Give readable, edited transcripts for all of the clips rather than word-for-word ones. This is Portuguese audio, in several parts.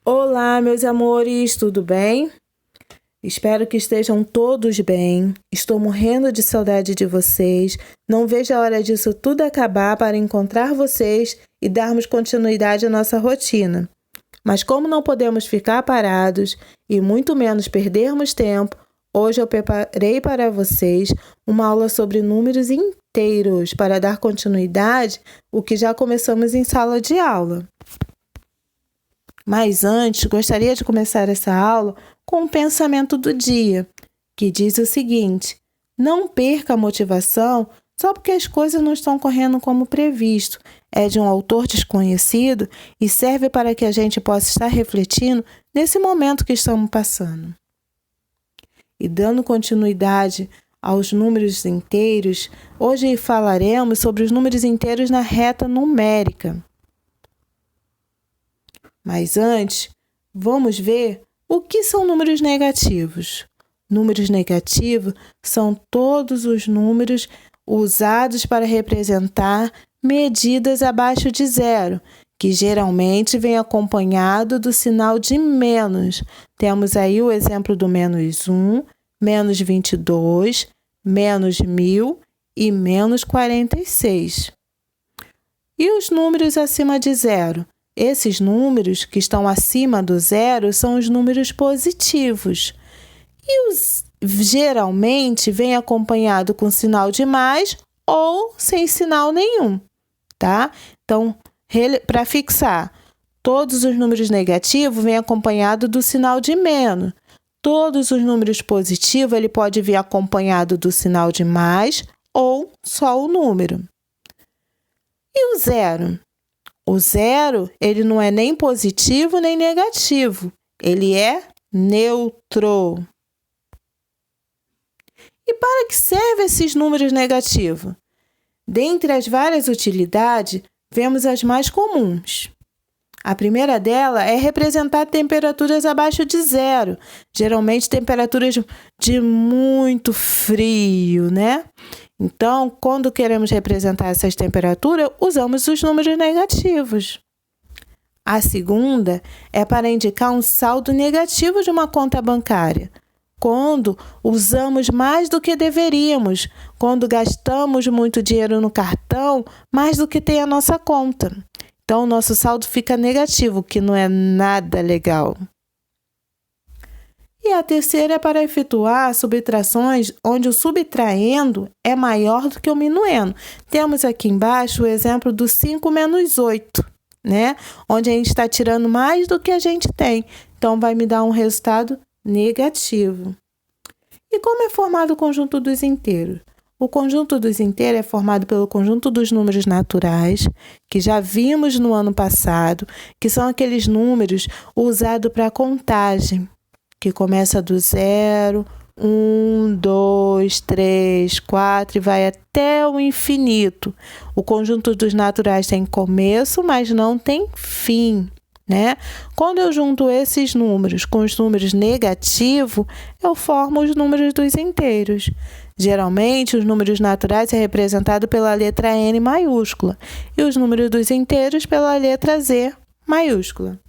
Olá, meus amores, tudo bem? Espero que estejam todos bem. Estou morrendo de saudade de vocês. Não vejo a hora disso tudo acabar para encontrar vocês e darmos continuidade à nossa rotina. Mas como não podemos ficar parados e muito menos perdermos tempo, hoje eu preparei para vocês uma aula sobre números inteiros para dar continuidade ao que já começamos em sala de aula. Mas antes, gostaria de começar essa aula com um pensamento do dia, que diz o seguinte: não perca a motivação só porque as coisas não estão correndo como previsto. É de um autor desconhecido e serve para que a gente possa estar refletindo nesse momento que estamos passando. E dando continuidade aos números inteiros, hoje falaremos sobre os números inteiros na reta numérica. Mas antes, vamos ver o que são números negativos. Números negativos são todos os números usados para representar medidas abaixo de zero, que geralmente vem acompanhado do sinal de menos. Temos aí o exemplo do menos 1, menos 22, menos 1000 e menos 46. E os números acima de zero? Esses números que estão acima do zero são os números positivos. E geralmente vem acompanhado com sinal de mais ou sem sinal nenhum, tá? Então, para fixar, todos os números negativos vêm acompanhado do sinal de menos. Todos os números positivos, ele pode vir acompanhado do sinal de mais ou só o número. E o zero? O zero, ele não é nem positivo nem negativo. Ele é neutro. E para que servem esses números negativos? Dentre as várias utilidades, vemos as mais comuns. A primeira dela é representar temperaturas abaixo de zero. Geralmente, temperaturas de muito frio, né? Então, quando queremos representar essas temperaturas, usamos os números negativos. A segunda é para indicar um saldo negativo de uma conta bancária. Quando usamos mais do que deveríamos, quando gastamos muito dinheiro no cartão, mais do que tem a nossa conta. Então, o nosso saldo fica negativo, o que não é nada legal. E a terceira é para efetuar subtrações onde o subtraendo é maior do que o minuendo. Temos aqui embaixo o exemplo do 5 menos 8, né? Onde a gente está tirando mais do que a gente tem. Então, vai me dar um resultado negativo. E como é formado o conjunto dos inteiros? O conjunto dos inteiros é formado pelo conjunto dos números naturais, que já vimos no ano passado, que são aqueles números usados para contagem, que começa do 0, 1, 2, 3, 4 e vai até o infinito. O conjunto dos naturais tem começo, mas não tem fim, né? Quando eu junto esses números com os números negativos, eu formo os números dos inteiros. Geralmente, os números naturais é representado pela letra N maiúscula e os números dos inteiros pela letra Z maiúscula.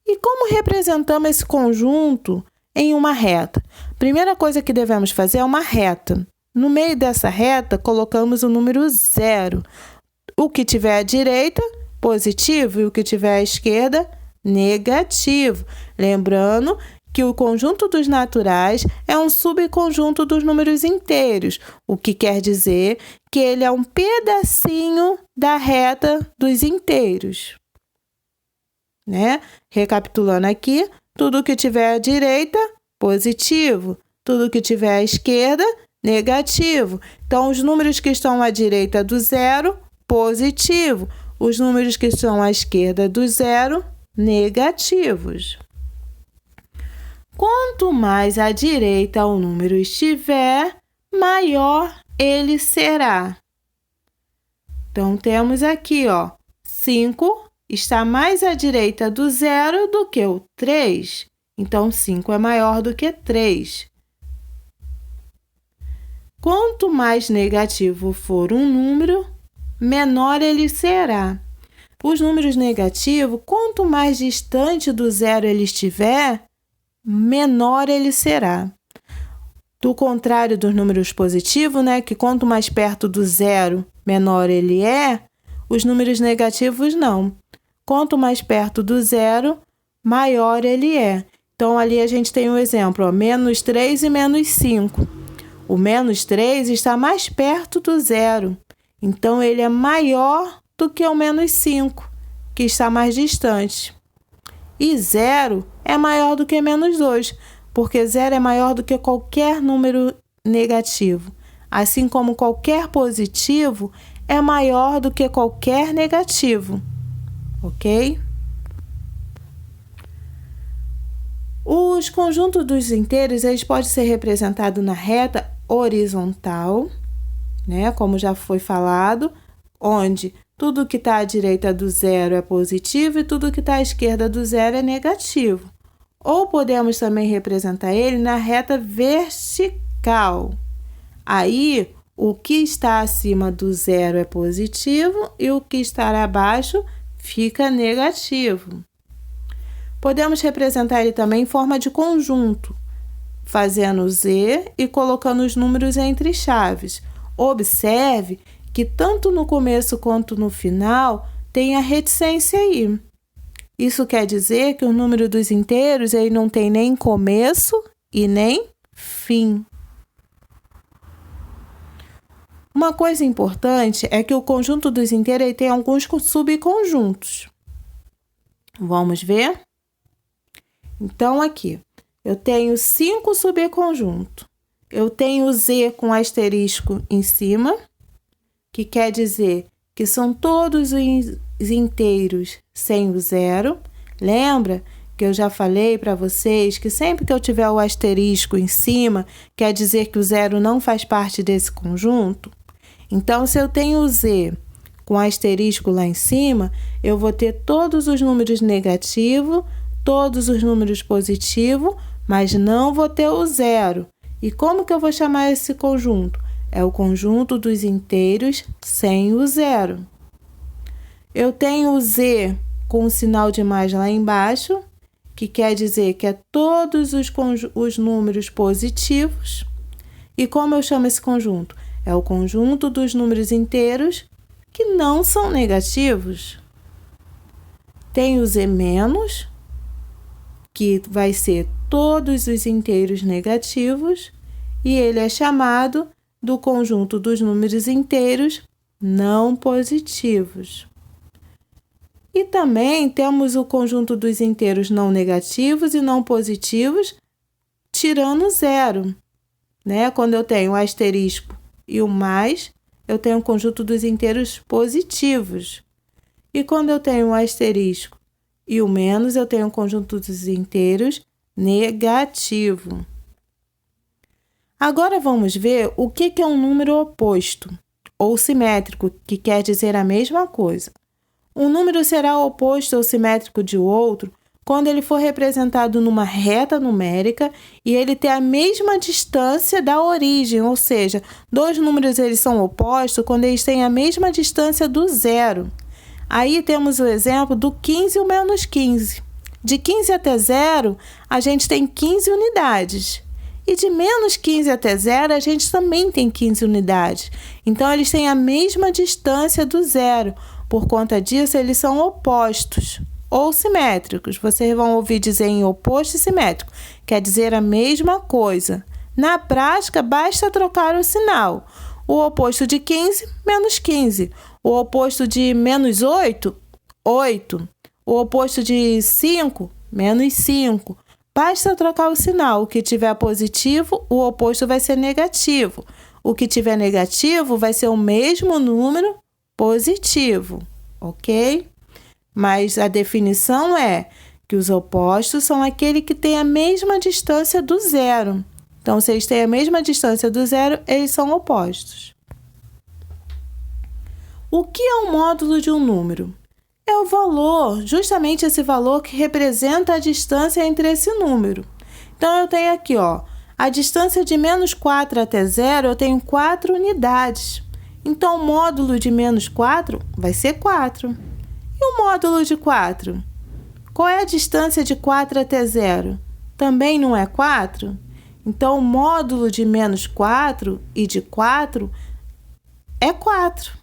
E como representamos esse conjunto em uma reta? Primeira coisa que devemos fazer é uma reta. No meio dessa reta, colocamos o número 0. O que tiver à direita, positivo, e o que tiver à esquerda, negativo. Lembrando que o conjunto dos naturais é um subconjunto dos números inteiros, o que quer dizer que ele é um pedacinho da reta dos inteiros. Né? Recapitulando aqui, tudo que tiver à direita, positivo. Tudo que tiver à esquerda, negativo. Então, os números que estão à direita do 0, positivo. Os números que estão à esquerda do 0, negativos. Quanto mais à direita o número estiver, maior ele será. Então, temos aqui, 5 está mais à direita do 0 do que o 3. Então, 5 é maior do que 3. Quanto mais negativo for um número, menor ele será. Os números negativos, quanto mais distante do zero ele estiver, menor ele será. Do contrário dos números positivos, né, que quanto mais perto do zero, menor ele é, os números negativos não. Quanto mais perto do zero, maior ele é. Então, ali a gente tem um exemplo, ó, menos 3 e menos 5. O menos 3 está mais perto do zero. Então, ele é maior do que o menos 5, que está mais distante. E 0 é maior do que menos 2, porque 0 é maior do que qualquer número negativo. Assim como qualquer positivo é maior do que qualquer negativo. Ok? Os conjuntos dos inteiros, eles podem ser representados na reta horizontal, né? Como já foi falado, onde tudo que está à direita do zero é positivo e tudo que está à esquerda do zero é negativo. Ou podemos também representar ele na reta vertical. Aí, o que está acima do zero é positivo e o que está abaixo fica negativo. Podemos representar ele também em forma de conjunto, fazendo Z e colocando os números entre chaves. Observe que tanto no começo quanto no final tem a reticência aí. Isso quer dizer que o número dos inteiros ele não tem nem começo e nem fim. Uma coisa importante é que o conjunto dos inteiros ele tem alguns subconjuntos. Vamos ver? Então, aqui, eu tenho 5 subconjuntos. Eu tenho Z com asterisco em cima, que quer dizer que são todos os inteiros sem o zero. Lembra que eu já falei para vocês que sempre que eu tiver o asterisco em cima, quer dizer que o zero não faz parte desse conjunto? Então, se eu tenho o Z com asterisco lá em cima, eu vou ter todos os números negativos, todos os números positivos, mas não vou ter o zero. E como que eu vou chamar esse conjunto? É o conjunto dos inteiros sem o zero. Eu tenho o Z com o sinal de mais lá embaixo, que quer dizer que é todos os números positivos. E como eu chamo esse conjunto? É o conjunto dos números inteiros que não são negativos. Tem o Z menos, que vai ser todos os inteiros negativos, e ele é chamado do conjunto dos números inteiros não positivos. E também temos o conjunto dos inteiros não negativos e não positivos, tirando zero, né? Quando eu tenho o asterisco e o mais, eu tenho o conjunto dos inteiros positivos. E quando eu tenho o asterisco e o menos, eu tenho o conjunto dos inteiros negativo. Agora vamos ver o que é um número oposto ou simétrico, que quer dizer a mesma coisa. Um número será oposto ou simétrico de outro quando ele for representado numa reta numérica e ele ter a mesma distância da origem, ou seja, dois números eles são opostos quando eles têm a mesma distância do zero. Aí temos o exemplo do 15 e o menos 15. De 15 até 0, a gente tem 15 unidades. E de menos 15 até 0, a gente também tem 15 unidades. Então, eles têm a mesma distância do zero. Por conta disso, eles são opostos ou simétricos. Vocês vão ouvir dizer em oposto e simétrico. Quer dizer a mesma coisa. Na prática, basta trocar o sinal. O oposto de 15, menos 15. O oposto de menos 8, 8. O oposto de 5, menos 5. Basta trocar o sinal. O que tiver positivo, o oposto vai ser negativo. O que tiver negativo vai ser o mesmo número positivo, ok? Mas a definição é que os opostos são aquele que tem a mesma distância do zero. Então, se eles têm a mesma distância do zero, eles são opostos. O que é o módulo de um número? É o valor, justamente esse valor que representa a distância entre esse número. Então, eu tenho aqui, ó, a distância de menos 4 até 0, eu tenho 4 unidades. Então, o módulo de menos 4 vai ser 4. E o módulo de 4? Qual é a distância de 4 até 0? Também não é 4? Então, o módulo de menos 4 e de 4 é 4.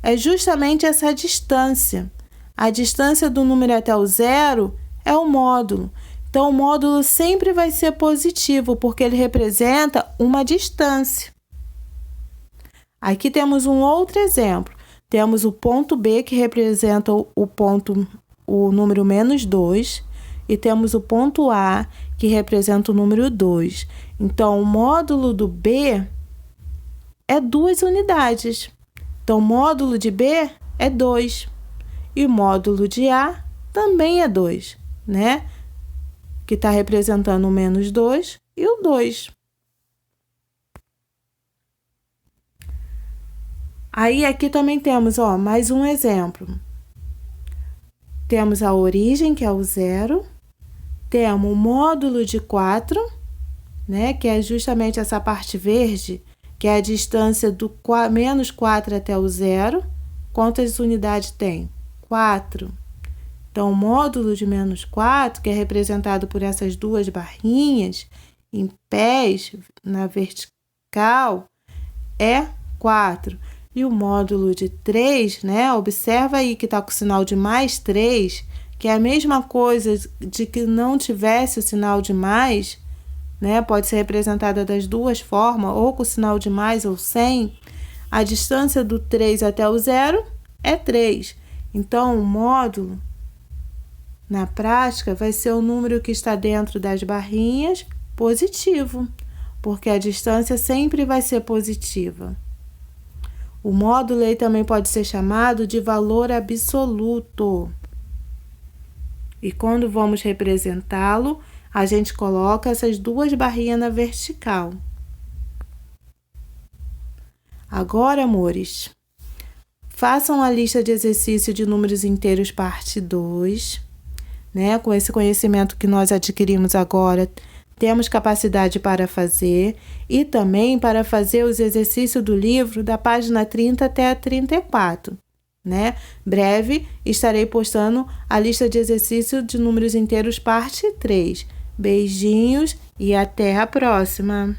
É justamente essa distância. A distância do número até o 0 é o módulo. Então, o módulo sempre vai ser positivo, porque ele representa uma distância. Aqui temos um outro exemplo. Temos o ponto B, que representa o número menos 2, e temos o ponto A, que representa o número 2. Então, o módulo do B é 2 unidades. Então, o módulo de B é 2. E o módulo de A também é 2, né? Que está representando o menos 2 e o 2. Aí, aqui também temos, mais um exemplo. Temos a origem, que é o 0. Temos o módulo de 4, né? Que é justamente essa parte verde, que é a distância do menos 4 até o 0. Quantas unidades tem? 4. Então, o módulo de menos 4, que é representado por essas duas barrinhas, em pés, na vertical, é 4. E o módulo de 3, né? Observa aí que está com o sinal de mais 3, que é a mesma coisa de que não tivesse o sinal de mais, né? Pode ser representada das duas formas, ou com o sinal de mais ou sem. A distância do 3 até o 0 é 3. Então, o módulo, na prática, vai ser o número que está dentro das barrinhas positivo, porque a distância sempre vai ser positiva. O módulo aí também pode ser chamado de valor absoluto. E quando vamos representá-lo, a gente coloca essas duas barrinhas na vertical. Agora, amores, façam a lista de exercício de números inteiros parte 2. Né? Com esse conhecimento que nós adquirimos agora, temos capacidade para fazer e também para fazer os exercícios do livro da página 30 até a 34. Né? Breve estarei postando a lista de exercícios de números inteiros parte 3. Beijinhos e até a próxima!